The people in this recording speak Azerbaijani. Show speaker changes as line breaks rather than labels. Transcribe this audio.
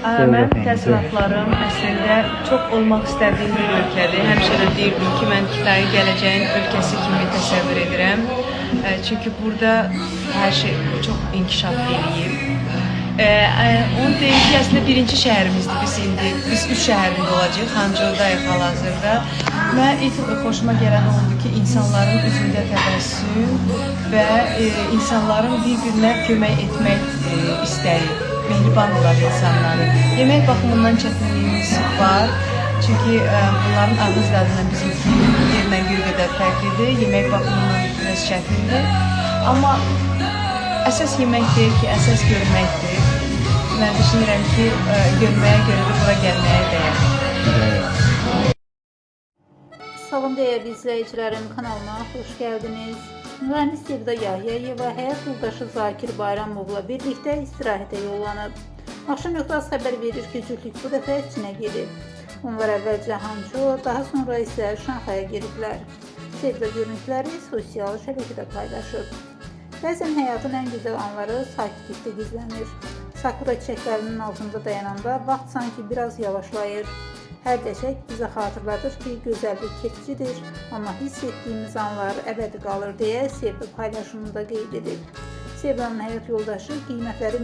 Mənim təəssüratlarım əslində çox olmaq istədiyim bir ölkədir. Həmişə də deyirdim ki, mən Kitayı gələcəyin ölkəsi kimi təsəvvür edirəm. Çünki burada hər şey çox inkişaf eləyib. Onu deyim ki, əslində birinci şəhərimizdir. Biz 3 şəhərində olacağıq, Xancıldayıq hal-hazırda. Mən ilk xoşuma gələn oldu ki, insanların üzündə təbəssüm və insanların bir-birinə kömək etmək istəyi. Mehribandılar insanları. Yemək baxımından çətinliyimiz var. Çünki bunların ağız dadından bizim yerlə bir qədər fərqlidir. Yemək baxımından biraz çətindir. Amma əsas yemək deyil ki, əsas görməkdir. Mən düşünürəm ki, görməyə görə də bura gəlməyə dəyər.
Salam değerli izleyicilerim, kanalıma hoş geldiniz. Mühendis Sevda Yahyayeva həyat yoldaşı Zakir Bayramovla birlikte istirahətə yollanıb. Akşam Yoxdaz xəbər verir ki, cütlük bu dəfə Çinə gedib. Onlar əvvəlcə Hanço, daha sonra isə Şanxaya gediblər. Sevda görüntüləri sosial şəbəkədə paylaşıb. Bəzən həyatın ən gözəl anları sakitlikdə gizlənir. Sakura çiçəklərinin altında dayananda vaxt sanki biraz yavaşlayır. Hər qəşəng bizə xatırladır ki, gözəllik keçicidir, amma hiss etdiyimiz anlar əbədi qalır deyə Sevda paylaşımında qeyd edib. Sevdanın həyat yoldaşı qiymətləri